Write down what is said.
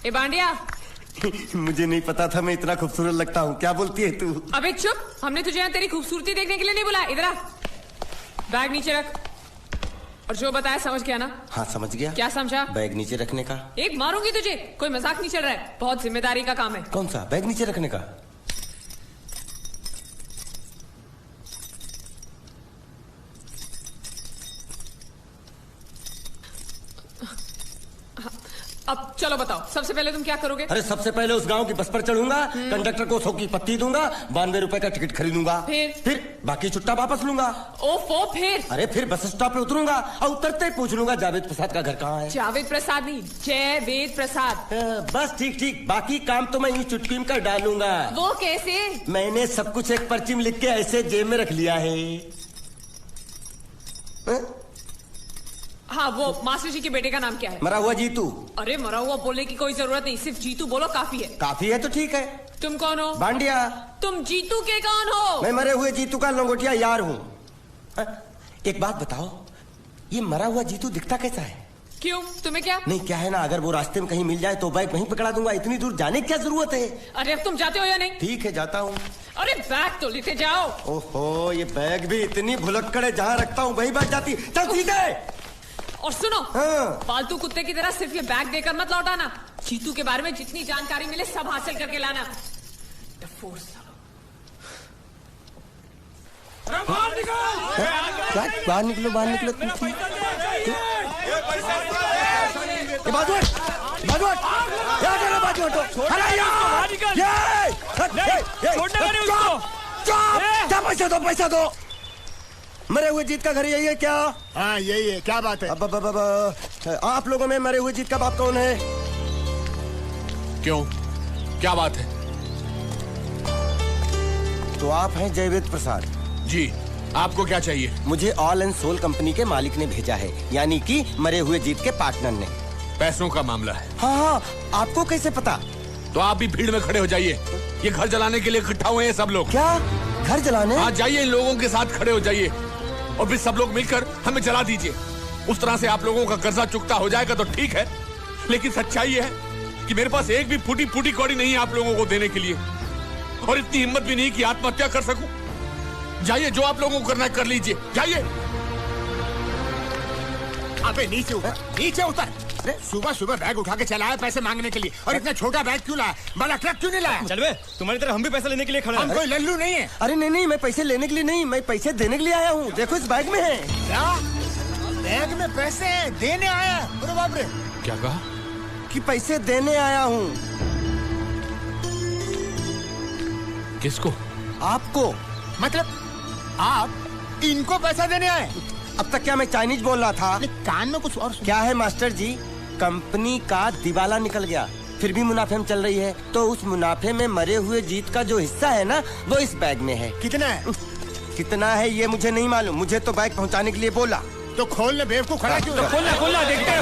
ए बांडिया। मुझे नहीं पता था मैं इतना खूबसूरत लगता हूँ। क्या बोलती है तू? अबे चुप, हमने तुझे यहाँ तेरी खूबसूरती देखने के लिए नहीं बुलाया। इधर आ, बैग नीचे रख। और जो बताया समझ गया ना? हाँ समझ गया। क्या समझा? बैग नीचे रखने का। एक मारूंगी तुझे, कोई मजाक नहीं चल रहा है, बहुत जिम्मेदारी का काम है। कौन सा? बैग नीचे रखने का। अब चलो बताओ, सबसे पहले तुम क्या करोगे? अरे सबसे पहले उस गांव की बस पर चढ़ूंगा, कंडक्टर को 100 की पत्ती दूंगा, 92 रुपए का टिकट खरीदूंगा। फिर बाकी छुट्टा वापस लूंगा। ओफो, फिर? अरे फिर बस स्टॉप पे उतरूंगा और उतरते ही पूछ लूंगा जावेद प्रसाद का घर कहाँ है। जावेद प्रसाद नहीं, जयवेद प्रसाद। बस ठीक ठीक, बाकी काम तो मैं यूं चुटकी में कर डालूंगा। वो कैसे? मैंने सब कुछ एक पर्ची में लिख के ऐसे जेब में रख लिया है। हाँ, वो मास्टर जी के बेटे का नाम क्या है? मरा हुआ जीतू। अरे मरा हुआ बोलने की कोई जरूरत नहीं, सिर्फ जीतू बोलो काफी है। काफी है तो ठीक है। तुम कौन हो? बांडिया। तुम जीतू के कौन हो? मैं मरे हुए जीतू का लंगोटिया यार हूँ। एक बात बताओ, ये मरा हुआ जीतू दिखता कैसा है? क्यों, तुम्हें क्या? नहीं क्या है ना, अगर वो रास्ते में कहीं मिल जाए तो बैग वहीं पकड़ा दूंगा। इतनी दूर जाने की क्या जरूरत है? अरे अब तुम जाते हो या नहीं? ठीक है जाता हूँ। अरे बैग तो लेते जाओ। ओहो, ये बैग भी इतनी भुलक्कड़ है, जहाँ रखता हूँ वहीं बैठ जाती। चल ठीक है। और सुनो, हाँ। पालतू कुत्ते की तरह सिर्फ ये बैग देकर मत लौटाना। जीतू के बारे में जितनी जानकारी मिले सब हासिल करके लाना। बाहर निकलो, बाहर निकलो। पैसा दो। मरे हुए जीत का घर यही है क्या? हाँ यही है। क्या बात है? अब आप लोगों में मरे हुए जीत का बाप कौन है? क्यों, क्या बात है? तो आप हैं जयवेद प्रसाद जी। आपको क्या चाहिए? मुझे ऑल एंड सोल कंपनी के मालिक ने भेजा है, यानी कि मरे हुए जीत के पार्टनर ने। पैसों का मामला है। हाँ, आपको कैसे पता? तो आप भी भीड़ में खड़े हो जाइए। ये घर जलाने के लिए इकट्ठा हुए हैं सब लोग। क्या घर जलाने? हाँ जाइए, इन लोगों के साथ खड़े हो जाइए और फिर सब लोग मिलकर हमें जला दीजिए। उस तरह से आप लोगों का कर्जा चुकता हो जाएगा तो ठीक है, लेकिन सच्चाई है कि मेरे पास एक भी फूटी फूटी कौड़ी नहीं है आप लोगों को देने के लिए, और इतनी हिम्मत भी नहीं कि आत्महत्या कर सकूं। जाइए, जो आप लोगों को करना है कर लीजिए, जाइए। अबे नीचे उतर, नीचे उतर। सुबह सुबह बैग उठा के चला है पैसे मांगने के लिए, और इतना छोटा बैग क्यों लाया? बड़ा ट्रक क्यों नहीं लाया? चल बे, तुम्हारी तरह हम भी पैसा लेने के लिए खड़े हैं। हम कोई लल्लू नहीं है। अरे नहीं नहीं, मैं पैसे लेने के लिए नहीं, मैं पैसे देने के लिए आया हूँ। देखो इस बैग में है। क्या बैग में पैसे हैं? देने आया? अरे बाप रे। क्या कहा? कि पैसे देने आया हूँ। किसको? आपको। मतलब आप इनको पैसा देने आए? अब तक क्या मैं चाइनीज बोल रहा था? कान में कुछ और क्या है मास्टर जी, कंपनी का दिवाला निकल गया, फिर भी मुनाफे में चल रही है, तो उस मुनाफे में मरे हुए जीत का जो हिस्सा है ना, वो इस बैग में है। कितना है? कितना है ये मुझे नहीं मालूम, मुझे तो बैग पहुंचाने के लिए बोला। तो खोलने बेवकूफ खड़ा क्यों? तो खोलना देखते हैं।